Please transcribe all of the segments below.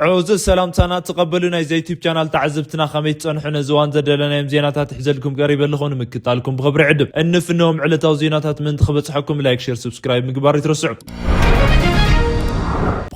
عوز السلام تانا تقبلونا زي يوتيوب قناه تعذبتنا خميت تصنحنا زوان زدلنا زيناتات حزلكم قريبا لخون مكتالكم بخبر عدب انفنهم على زيناتات من تخبصحكم لايك شير سبسكرايب مقبار يترسعوا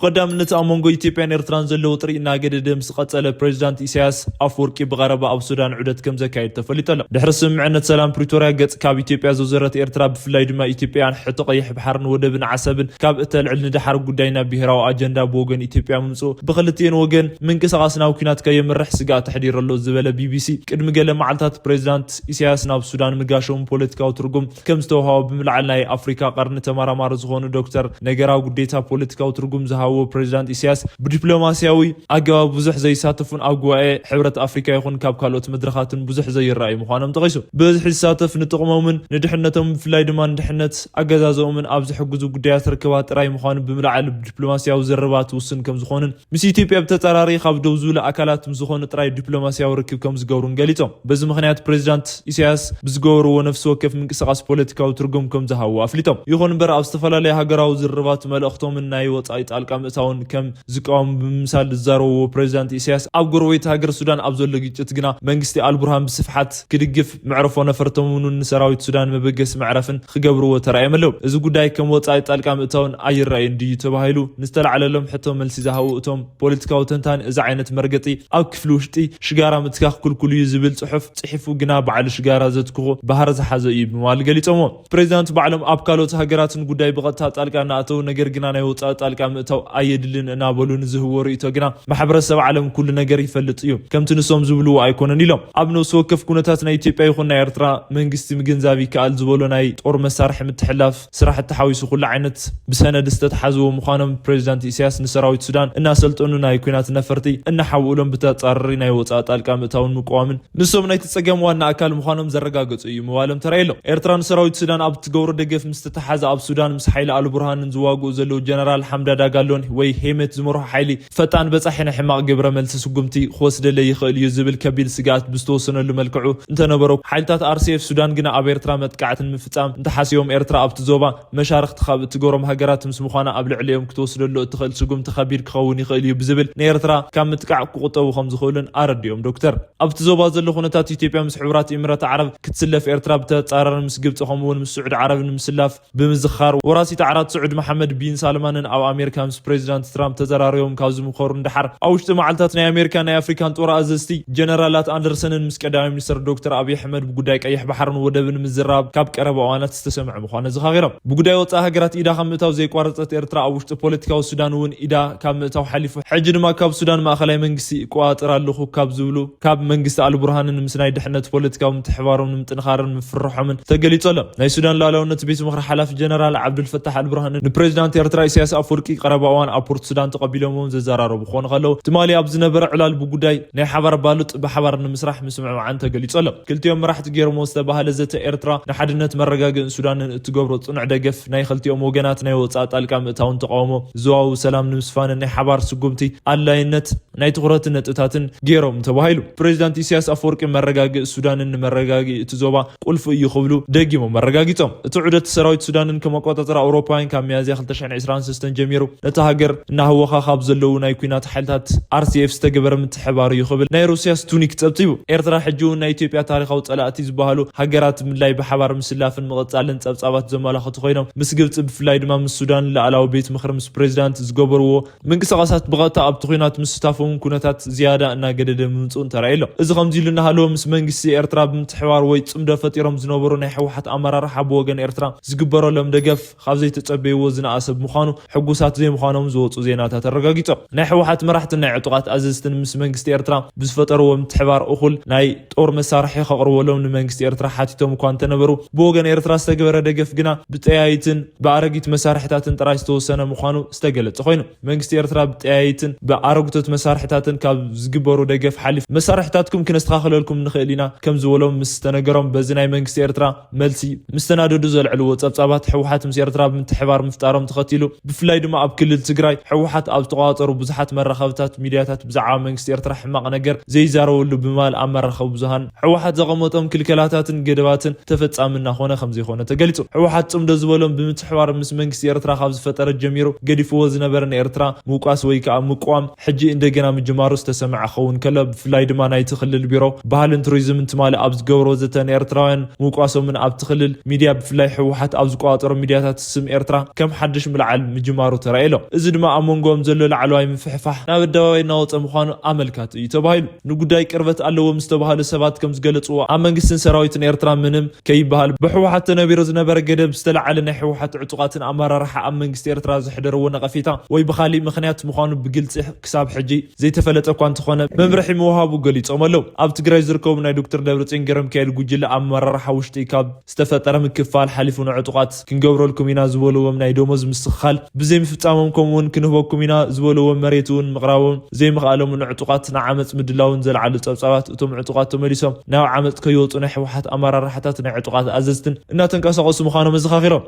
قدام نتأمونغو إثيوبيا إيرتران زلو طريقنا قدد مسقطله بريزيدنت إسياس أفوركي بغربة أو السودان عدد كم زكاية تفليتله دحر سمعنا سلام بريتوريا قد كاب إثيوبيا زوزرت إيرترا بفلاي دما إثيوبيا حتى قيح بحرن ودبن عسبن كاب اتل علن دحر قدينا بهراو أجندا بوغن إثيوبيا ممسو بخلتين وغن من قصاصنا وكينات كي يمرح سقا تحضير اللو زبالة BBC قد مقال معلتات بريزيدنت إسياس ناب السودان مقاشون بوليتيكا وترقم كم ستوهاو بملعلنا أفريكا قرن تمارا مارزغون دكتور نقراو قديتا بوليتيكا وترقم زهاو بريزيدنت إسياس بدبلوماسياوي أجا بزح زي ساتفون أقوى حبرة أفريقيا يكون كاب كالوت مدرخات بزح زي الرأي مخانم تغيسو بزح ساتف نتقمو من ندحنتهم في لايد ما ندحنت أجازوا من أبزح جزء قديات ركبات رأي مخانم بملعب بدبلوماسياوي زربات وسن كم زخونن مسيتي بيبت تراري خاف دوزول أكلات مزخون تراي دبلوماسياوي ركب كم زجورن قاليتهم بز مخنيات بريزيدنت إسياس بزجورو ونفسه كيف من قصص بوليتيكا وترجم كم زهوا أفليتهم يكون برا أستفلا لها جراو زربات ملأختهم من نايوت أيت الكام تاون كم زقام بمثال الزارو بريزيدنت إسياس أبقرويت هاجر السودان أبزول لقيت جنا منجستي البرهان بصفحات كدقف معرفون فرتمون النسراوي السودان مبقس معرفن خجبرو ترى ملو إذا قداي كم وطايت الكام تاون أي رأي دي تباهيلو نستل على لهم حتى ملسي زهو توم بوليتيكا وتنتان إذا عينت مرقتي أو كفلوشتي شجارة متكاخ كل يزبل صحفو جنا بعد شجارة زتكو بهرز حزقي بموال قليتهم بريزيدنت بعلم أبكالوت هاجرات قداي بغتات الكام ناتو نجر جنا نيوطات الكام تاو أيدلن نابلون زهور يتوجنا محبر السبع عالم كل نجار يفلت يوم كم تنسوم زبلوا أيكون نيلهم أبنو سوكف كونتاتنا إثيوبيا يخونا إيرترا من قستي مجنزابي كأل زبلونا أور مسارح متحلف صراحة تحاويس كل عينت بسنة دستت حزو مخانم بريزيدنت إسياس نسراوي السودان الناس سلطنونا يكونات نفرتي إن حولهم بتتصررنا يوطات الكام تاون مقاومن نسوم نيتسجم وانا أكل مخانم زرقاقت أي موالم تريلهم إيرترا نسراوي السودان أب تجور دقف مستتحز أب السودان مسحيل على برهان نزواجو زلو جنرال حمدا داقالون وي هيمت زمره حيلي فتان بصحينا حماق قبره ملس سقمتي خوسد اللي يخيل يزبل كبيل سقات بستوسن اللي ملكعو انت نبرو حالتات RCF السودان قنا اب إيرترا متقعت المفتام انت حاسيوم إيرترا اب تزوبا مشارخ تخاب تقورم هاجرات مسمخانا ابلع عليهم كتوسد له تخيل سقمت خبير كخون يخيل يبزبل نيرترا كان متقع قطو خمس خولن ارديوم دكتور اب تزوبا زلو خنتات إثيوبيا مس حبرات امارات عرب كتسلف إيرترا بتتصارر مس قبط خمون مس سعود عرب مسلاف بمزخار وراسي تعرض سعود محمد بن سلمان او امريكا مس بريزيدنت ترامب تزراريهم كازم خورن دحر اوشت معلتاتنا امريكا افريكان طور ازستي جنرالات اندرسن مس قدامي منستر دكتور ابي احمد بغداي قيح بحرن ودبن مزراب كاب قرب اوانات استسمع مخانه زخاغيرم بغداي وصا هاجرات ايدا خمتاو زي قارصت إيرترا اوشت بوليتيكا السودان ون ايدا كامتاو حليف حجن ما كاب السودان ماخلاي منغسي قواطرالو كاب زبلو كاب منغست البرهان مسناي دحنت بوليتيكا متحوارون متنخارن مفرحمن تغليصله ناي السودان لالاونت بيس مخر حلاف جنرال عبد الفتاح البرهان البريزيدنت إيرترا إسياس أفوركي قرب اوان ابورت السودان تقبلهم ززارارو بخون خلو تمالي ابز نبر علال بغداي ناي حبر بالط بحبر نمسرح مسمع عن تغليصله كلتيوم راح تغير مستبهل زت إيرترا نحدنت مرغاغ السودان تغبرو صنع دغف ناي خلتيوم وغنات ناي وصات القام تاون تقاومو زواو سلام نمسفان ناي حبر سغمتي الاينت ناي تقرت نطتاتن غيروم تباهيلو بريزيدنت إسياس أفوركي مرغاغ السودان مرغاغ تزوبا قلف يخبلو دغيمو مرغاغيتهم تعودت سراويت السودان كما قطر اوروباين كميازي 2026 جميرو نتهاجر انه خاب زلو ناي كوينات حالتات RCF استجبر متحبار يخبل ناي روسيا ستونيك تصبطيو إيرترا حجو ناي إثيوبيا تاريخاو صلاتي زبالو هاجرات من لاي بحبار مسلافن مقصالن صبصابات زمالخت خوينم مس غبص بفلاي دما من السودان لاعلاو بيت مخر مس بريزيدنت زغبرو منقسقاسات بغتا اب تخينات مستافون كونتات زياده انا قدد منصون ترايلو اذا خمزيلنا هالو مس منغسي إيرترا بمتحوار وي صمده فطيرم زنبرو ناي حوحات امرار حب وغن إيرترا زغبرو لم دغف خابزي تصبيو زنا اسب مخانو حقوسات زي مخانوم زوصو زيناتات ترغاغيطو ناي حوحات مرحت ناي عطقات ازستن مس منغست إيرترا بزفطرو متحوار اخول ناي طور مسارحي خقرولهم لمنغست إيرترا حاتيتهم كون تنبرو بوغن إيرترا استغبره دغف غنا بتيايتن بارغيت مسارحتاتن طرايس توسنه مخانو استغلص خوينو منغست إيرترا بتيايتن بارغتوت مسارحتاتن كاب زغبرو دغف حلف مسارحتاتكم كنستخاخللكم نخيلينا كم زولهم مستنغرهم بزناي منغست إيرترا ملسي مستناددو زلعلو صبصابات حوحات مس إيرترا بمتحوار مفتارم تختيلو بفلاي دما اب كلل ትግራይ ሕወሓት ኣብ ተቋፀሩ ብዙሓት መራኸብታት ሚድያታት ብዛዕባ መንግስቲ ኤርትራ ሕማቕ ነገር ዘይዛረበሉ ብማል ኣብ መራኸቢ ብዙሃን ሕወሓት ዘቐመጦም ክልከላታትን ገደባትን ተፈጻምና ኾነ ከም ዘይኾነ ተገሊጹ። ሕወሓት ጽምዶ ዝበሎም ብምትሕባር ምስ መንግስቲ ኤርትራ ካብ ዝፈጠረ ጀሚሩ ገዲፍዎ ዝነበረ ንኤርትራ ምውቃስ ወይ ከዓ ምቋም ሕጂ እንደገና ምጅማሩ ዝተሰምዐ ኸውን ከሎ ብፍላይ ድማ ናይቲ ክልል ቢሮ ባህልን ቱሪዝምን ትማሊ ኣብ ዝገብሮ ዘተ ንኤርትራውያን ምውቃሶምን ኣብቲ ክልል ሚድያ ብፍላይ ሕወሓት ኣብ ዝቋጠሮ ሚድያታት ስም ኤርትራ ከም ሓድሽ ምልዓል ምጅማሩ ተራእየሎ። እዚ ድማ ኣብ መንጎኦም ዘሎ ላዕለዋይ ምፍሕፋሕ ናብ ኣደባባይ እናወፀ ምዃኑ ኣመልካቲ እዩ ተባሂሉ። ንጉዳይ ቅርበት ኣለዎም ዝተባሃሉ ሰባት ከም ዝገለጽዎ ኣብ መንግስትን ሰራዊትን ኤርትራ ምንም ከይበሃል ብሕወሓት ተነቢሩ ዝነበረ ገደብ ዝተለዓለ ናይ ሕወሓት ዕጡቃትን ኣመራርሓ ኣብ መንግስቲ ኤርትራ ዝሕደርዎ ነቐፌታ ወይ ብኻሊእ ምኽንያት ምዃኑ ብግልፂ ክሳብ ሕጂ ዘይተፈለጠ እኳ እንተኾነ መምርሒ ምውሃቡ ገሊፆም ኣለው። ኣብ ትግራይ ዝርከቡ ናይ ዶክተር ደብረጽዮን ገብረሚካኤል ጉጅለ ኣመራርሓ ውሽጢ ካብ ዝተፈጠረ ምክፋል ሓሊፉ ንዕጡቃት ክንገብረልኩም ኢና ዝበልዎም ናይ ደሞዝ ምስኻል ብዘይ ምፍጻሞም ከምኡውን ክንህበኩም ኢና ዝበልዎም መሬት እውን ምቕራቦም ዘይምኽኣሎም ንዕጡቃት ንዓመፅ ምድላውን ዘለዓሉ ጸብጻባት እቶም ዕጡቃት ተመሊሶም ናብ ዓመፅ ከይወጡ ናይ ሕወሓት ኣመራርሓታት ናይ ዕጡቃት ኣዘዝትን እናተንቀሳቐሱ ምዃኖም መዘኻኺሮም።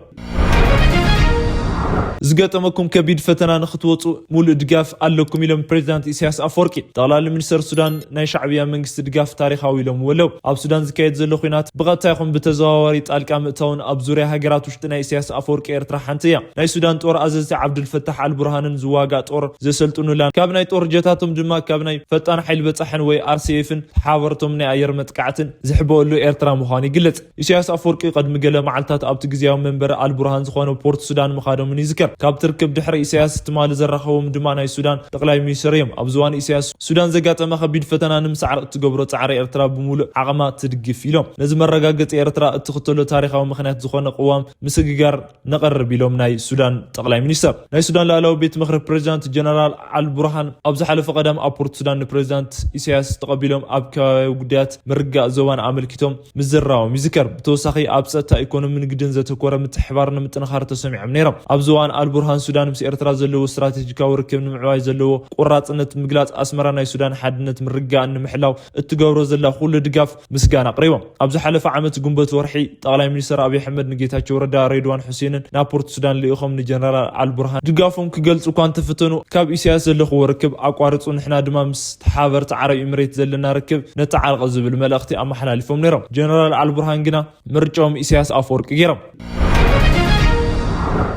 ዝገጠመኩም ከቢድ ፈተና ንኽትወፁ ሙሉእ ድጋፍ ኣለኩም ኢሎም ፕሬዚዳንት ኢሳያስ ኣፈወርቂ። ጠቕላሊ ሚኒስተር ሱዳን ናይ ሻዕብያ መንግስቲ ድጋፍ ታሪኻዊ ኢሎም ወለው ኣብ ሱዳን ዝካየድ ዘሎ ኩናት ብቐጥታ ይኹን ብተዘዋዋሪ ጣልቃ ምእታውን ኣብ ዙርያ ሃገራት ውሽጢ ናይ ኢሳያስ ኣፈወርቂ ኤርትራ ሓንቲ እያ። ናይ ሱዳን ጦር ኣዘዝቲ ዓብዱልፈታሕ አልቡርሃንን ዝዋጋእ ጦር ዘሰልጥኑላን ካብ ናይ ጦር ጀታቶም ድማ ካብ ናይ ፈጣን ሓይሊ በጻሕን ወይ RCF-ን ሓበርቶም ናይ ኣየር መጥቃዕትን ዝሕበሉ ኤርትራ ምዃኑ ይግለጽ። ኢሳያስ ኣፈወርቂ ቅድሚ ገለ መዓልታት ኣብቲ ግዝያዊ መንበሪ አልቡርሃን ዝኾነ ፖርት ሱዳን ምኻዶምን ይዝከር። ካብ ትርክብ ድሕሪ ኢሳያስ ትማሊ ዘራኸቦም ድማ ናይ ሱዳን ጠቅላይ ሚኒስትር እዮም። ኣብ ዝዋን ኢሳያስ ሱዳን ዘጋጠመ ከቢድ ፈተና ንምስዓር እትገብሮ ጻዕሪ ኤርትራ ብሙሉእ ዓቕማ ትድግፍ ኢሎም ነዚ መረጋገፂ ኤርትራ እትኽተሎ ታሪኻዊ ምኽንያት ዝኾነ ቅዋም ምስግጋር ነቐርብ ኢሎም ናይ ሱዳን ጠቅላይ ሚኒስትር። ናይ ሱዳን ላዕለዋይ ቤት ምክሪ ፕሬዚዳንት ጀነራል አልቡርሃን ኣብ ዝሓለፈ ቀዳም ኣብ ፖርት ሱዳን ንፕሬዚዳንት ኢሳያስ ተቐቢሎም ኣብ ከባቢ ጉዳያት ምርጋእ ዞባን ኣመልኪቶም ምዝራቦም ይዝከር። ብተወሳኺ ኣብ ፀጥታ ኢኮኖሚ ንግድን ዘተኮረ ምትሕብባር ንምጥንኻር ተሰሚዖም ነይሮም። ኣብ ዝዋን አልቡርሃን ሱዳን ምስ ኤርትራ ዘለዎ ስትራቴጂካዊ ርክብ ንምዕባይ ዘለዎ ቁራጽነት ምግላጽ ኣስመራ ናይ ሱዳን ሓድነት ምርጋእ ንምሕላው እትገብሮ ዘላ ኩሉ ድጋፍ ምስጋና ኣቕሪቦም። ኣብ ዝሓለፈ ዓመት ጉንበት ወርሒ ጠቅላይ ሚኒስትር አብይ አሕመድ ንጌታቸው ረዳ ሬድዋን ሁሴንን ናብ ፖርት ሱዳን ልኢኾም ንጀነራል አልቡርሃን ድጋፎም ክገልጹ እኳ እንተፈተኑ ካብ ኢሳያስ ዘለኽዎ ርክብ ኣቋርጹ ንሕና ድማ ምስ ተሓበርቲ ዓረብ ኤምሬት ዘለና ርክብ ነተዓልቕ ዝብል መልእኽቲ ኣመሓላሊፎም ነይሮም። ጀነራል አልቡርሃን ግና ምርጫኦም ኢሳያስ ኣፈወርቂ ገይሮም።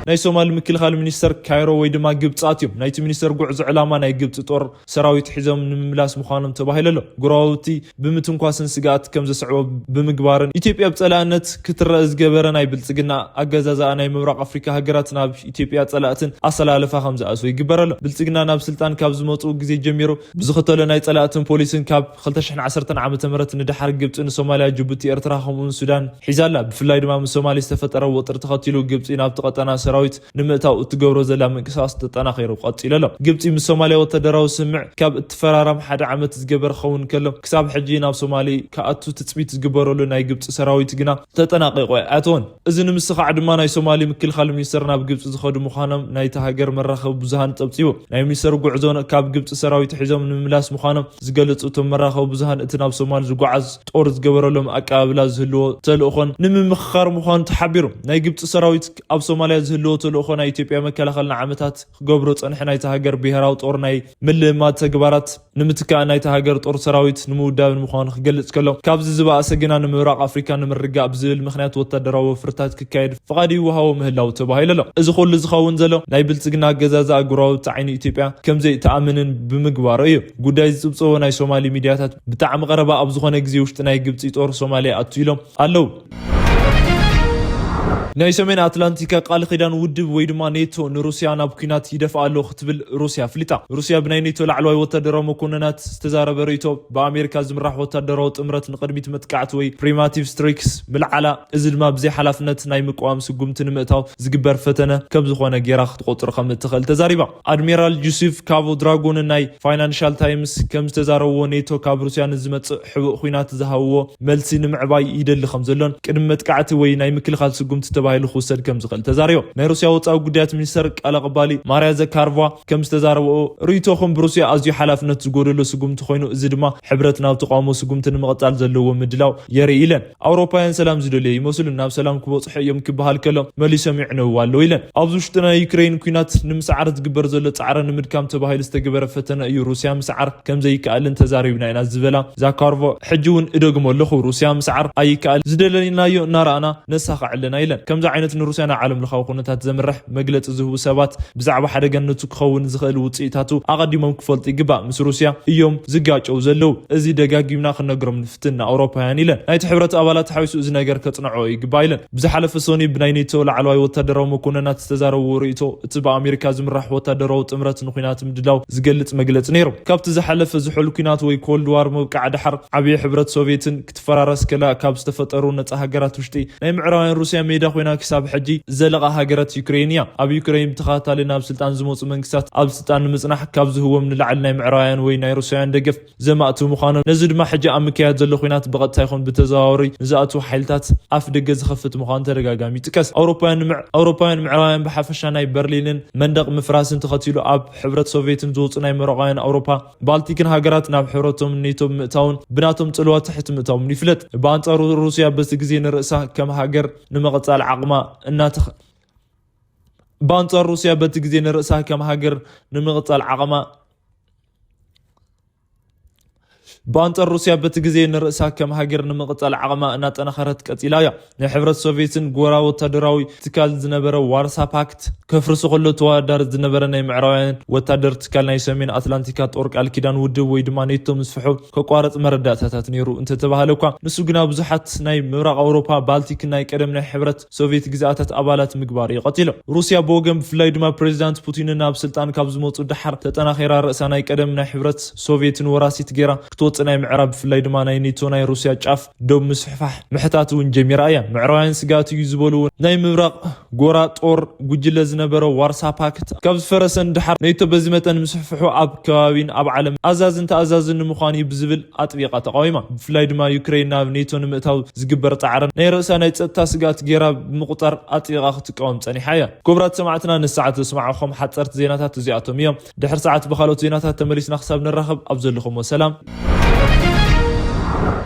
ናይ ሶማሊ ምክልኻል ሚኒስተር ካይሮ ወይ ድማ ግብጻት እዮም። ናይቲ ሚኒስተር ጉዕዞ ዕላማ ናይ ግብጽ ጦር ሰራዊት ሒዞም ንምምላስ ምዃኖም ተባሂለሎ። ጉራውቲ ብምትንኳስን ስጋኣት ከም ዘስዕቦ ብምግባርን ኢትዮጵያ ብጸላእነት ክትረአ ዝገበረ ናይ ብልጽግና ኣገዛዝኣ ናይ ምብራቕ ኣፍሪካ ሃገራት ናብ ኢትዮጵያ ጸላእትን ኣሰላለፋ ከም ዝኣስወ ይግበረሎ። ብልጽግና ናብ ስልጣን ካብ ዝመፁ ግዜ ጀሚሩ ብዝኽተሎ ናይ ጸላእትን ፖሊስን ካብ 2010 ዓመተ ምህረት ንድሓር ግብጽ ንሶማልያ፣ ጅቡቲ፣ ኤርትራ ከምኡውን ሱዳን ሒዛላ። ብፍላይ ድማ ምስ ሶማሊ ዝተፈጠረ ወጥሪ ተኸቲሉ ግብጽ ናብ ተቐጠና ሰራዊት ንምእታው እትገብሮ ዘላ ምንቅስቃስ ተጠናኺሩ ቀፂሉ ኣሎ። ግብጽ ምስ ሶማልያ ወተደራዊ ስምዕ ካብ እትፈራራም ሓደ ዓመት ዝገበር ኸውን ከሎ ክሳብ ሕጂ ናብ ሶማሊ ካኣቱ ትፅቢት ዝግበረሉ ናይ ግብጽ ሰራዊት ግና ተጠናቂቁ ኣትወን። እዚ ንምስኻዕ ድማ ናይ ሶማሊ ምክልኻል ሚኒስተር ናብ ግብጽ ዝኸዱ ምዃኖም ናይቲ ሃገር መራኸቢ ብዙሃን ጠብፂቡ። ናይ ሚኒስተር ጉዕዞ ካብ ግብጽ ሰራዊት ሒዞም ንምምላስ ምዃኖም ዝገልጹ እቶም መራኸቢ ብዙሃን እቲ ናብ ሶማሊ ዝጓዓዝ ጦር ዝገበረሎም ኣቀባብላ ዝህልዎ ተልእኾን ንምምኽኻር ምዃኑ ተሓቢሩ። ናይ ግብጽ ሰራዊት ኣብ ሶማልያ ዝህልዎ ተልእኾ ናይ ኢትዮጵያ መከላኸልና ዓመታት ክገብሮ ፀንሐ ናይቲ ሃገር ብሄራዊ ጦር ናይ ምልእማት ተግባራት ንምትካእ ናይቲ ሃገር ጦር ሰራዊት ንምውዳብን ምዃኑ ክገልጽ ከሎ ካብዚ ዝበኣሰ ግና ንምብራቕ ኣፍሪካ ንምርጋእ ብዝብል ምክንያት ወተደራዊ ወፍርታት ክካየድ ፍቓድ ይወሃቦ ምህላው ተባሂሉ ኣሎ። እዚ ኩሉ ዝኸውን ዘሎ ናይ ብልጽግና ኣገዛዝኣ ጉራውቲ ዓይኒ ኢትዮጵያ ከምዘይ ተኣምንን ብምግባሩ እዩ። ጉዳይ ዝፅብፅቦ ናይ ሶማሊ ሚድያታት ብጣዕሚ ቀረባ ኣብ ዝኾነ ግዜ ውሽጢ ናይ ግብፂ ጦር ሶማልያ ኣቱ ኢሎም ኣለው። ናይ ሰሜን አትላንቲካ ቃል ኺዳን ውድብ ወይ ድማ ኔቶ ንሩስያ ናብ ኩናት ይደፍኣ ኣሎ ክትብል ሩስያ ፍሊጣ። ሩስያ ብናይ ኔቶ ላዕለዋይ ወተደራዊ መኮንናት ዝተዛረበ ርእይቶ ብኣሜሪካ ዝምራሕ ወተደራዊ ጥምረት ንቅድሚት መጥቃዕቲ ወይ ፕሪማቲቭ ስትሪክስ ምልዓላ እዚ ድማ ብዘይ ሓላፍነት ናይ ምቋም ስጉምቲ ንምእታው ዝግበር ፈተነ ከም ዝኾነ ጌራ ክትቆፅር ከም እትኽእል ተዛሪባ። ኣድሚራል ጆሴፍ ካቮ ድራጎን ናይ ፋይናንሻል ታይምስ ከም ዝተዛረብዎ ኔቶ ካብ ሩስያ ንዝመፅእ ሕቡእ ኩናት ዝሃብዎ መልሲ ንምዕባይ ይደሊ ከም ዘሎን ቅድሚ መጥቃዕቲ ወይ ናይ ምክልኻል ስጉምቲ ተባሂሉ ክውሰድ ከም ዝኽእል ተዛሪቦም ናይ ሩስያ ወፃኢ ጉዳያት ሚኒስተር ቃል አቀባሊ ማርያ ዘካርቫ ከም ዝተዛረበ ርእይቶኹም ብሩስያ ኣዝዩ ሓላፍነት ዝጎደሎ ስጉምቲ ኮይኑ እዚ ድማ ሕብረት ናብ ተቃውሞ ስጉምቲ ንምቕጻል ዘለዎ ምድላው የርኢ ኢለን ኣውሮፓውያን ሰላም ዝደልዩ ይመስሉ ናብ ሰላም ክበጽሑ እዮም ክበሃል ከሎ መሊሶም ይዕነው ኣለው ኢለን ኣብዚ ውሽጢ ናይ ዩክሬን ኩናት ንምስዓር ዝግበር ዘሎ ጻዕረ ንምድካም ተባሂሉ ዝተገበረ ፈተነ እዩ ሩስያ ምስዓር ከም ዘይከኣልን ተዛሪብና ኢና ዝበላ ዛካርቮ ሕጂ እውን እደግሞ ኣለኹ ሩስያ ምስዓር ኣይከኣል ዝደለናዮ እናራኣና ነሳኽዓለና ኢለን ከምዚ ዓይነት ንሩስያ ናይ ዓለም ለኻዊ ኩነታት ዘምርሕ መግለፂ ዝህቡ ሰባት ብዛዕባ ሓደገነቱ ክኸውን ዝኽእል ውፅኢታቱ ኣቐዲሞም ክፈልጡ ይግባእ ምስ ሩስያ እዮም ዝጋጨው ዘለው እዚ ደጋጊምና ክነግሮም ንፍትና ኣውሮፓውያን ኢለን ናይቲ ሕብረት ኣባላት ሓዊሱ እዚ ነገር ከጽንዖ ይግባእ ኢለን ብዝሓለፈ ሶኒ ብናይ ኔቶ ላዕለዋይ ወታደራዊ መኮንናት ዝተዛረቡ ርእይቶ እቲ ብኣሜሪካ ዝምራሕ ወታደራዊ ጥምረት ንኩናት ምድላው ዝገልጽ መግለፂ ነይሩ ካብቲ ዝሓለፈ ዝሑል ኩናት ወይ ኮልድ ዋር ምብቃዕ ድሓር ዓብዪ ሕብረት ሶቪየትን ክትፈራረስ ከላ ካብ ዝተፈጠሩ ነፃ ሃገራት ውሽጢ ናይ ምዕራባውያን ሩስያ ሜዳ ኮይና ክሳብ ሕጂ ዘለቓ ሃገራት ዩክሬን እያ ኣብ ዩክሬን ብተኸታታሊ ናብ ስልጣን ዝመፁ መንግስታት ኣብ ስልጣን ንምጽናሕ ካብ ዝህቦም ንላዕሊ ናይ ምዕራባውያን ወይ ናይ ሩስያውያን ደገፍ ዘማእቱ ምዃኖም ነዚ ድማ ሕጂ ኣብ ምክያድ ዘሎ ኩናት ብቐጥታ ይኹን ብተዘዋዋሪ ንዝኣትዉ ሓይልታት ኣፍ ደገ ዝኸፍት ምዃኑ ተደጋጋሚ ይጥቀስ ኣውሮፓውያን ምዕራባውያን ብሓፈሻ ናይ በርሊንን መንደቕ ምፍራስን ተኸቲሉ ኣብ ሕብረት ሶቪየትን ዝወፁ ናይ ምዕራባውያን ኣውሮፓ ባልቲክን ሃገራት ናብ ሕብረቶም ኔቶ ምእታውን ብናቶም ጽልዋ ትሕቲ ምእታዎም ይፍለጥ በኣንጻሩ ሩስያ በቲ ግዜ ንርእሳ ከም ሃገር ንምቕጻል ዓቕማ በኣንጻሩ ሩስያ በቲ ግዜ ንርእሳ ከም ሃገር ንምቕጻል ዓቕማ በአንጻር ሩስያ በቲ ግዜ ንርእሳ ከም ሃገር ንምቕጻል ዓቕማ እናጠናኸረት ቀጺላ እያ ናይ ሕብረት ሶቪየትን ጎራ ወታደራዊ ትካል ዝነበረ ዋርሳ ፓክት ከፍርሱ ከሎ ተወዳዳሪ ዝነበረ ናይ ምዕራባውያን ወታደር ትካል ናይ ሰሜን ኣትላንቲካ ጦር ቃል ኪዳን ውድብ ወይ ድማ ኔቶ ምስፍሑ ከቋረጽ መረዳእታታት ነይሩ እንተተባሃለ እኳ ንሱ ግና ብዙሓት ናይ ምብራቕ ኣውሮፓ ባልቲክ ናይ ቀደም ናይ ሕብረት ሶቪየት ግዛኣታት ኣባላት ምግባር ይቐጺሎም ሩስያ ብወገን ብፍላይ ድማ ፕሬዚዳንት ፑቲን ናብ ስልጣን ካብ ዝመፁ ድሓር ተጠናኺራ ርእሳ ናይ ቀደም ናይ ሕብረት ሶቪየትን ወራሲት ጌራ ክትወፅእ ናይ ምዕራብ ብፍላይ ድማ ናይ ኔቶ ናይ ሩስያ ጫፍ ዶብ ምስሕፋሕ ምሕታት እውን ጀሚራ እያ ምዕራባውያን ስጋት እዩ ዝበሉ ናይ ምብራቕ ጎራ ጦር ጉጅለ ዝነበረ ዋርሳ ፓክት ካብ ዝፈረሰን ድሓር ኔቶ በዚ መጠን ምስሕፍሑ ኣብ ከባቢን ኣብ ዓለም ኣዛዝን ተኣዛዝን ንምዃኑ ብዝብል ኣጥቢቓ ተቃዊማ ብፍላይ ድማ ዩክሬን ናብ ኔቶ ንምእታው ዝግበር ጻዕረን ናይ ርእሳ ናይ ፀጥታ ስጋት ጌራ ብምቁጣር ኣጥቢቓ ክትቃወም ፀኒሓ እያ ክቡራት ሰማዕትና ንሰዓት ዝስማዕኹም ሓፀርቲ ዜናታት እዚኣቶም እዮም ድሕሪ ሰዓት ብካልኦት ዜናታት ተመሊስና ክሳብ ንራኸብ ኣብ ዘለኹም ሰላም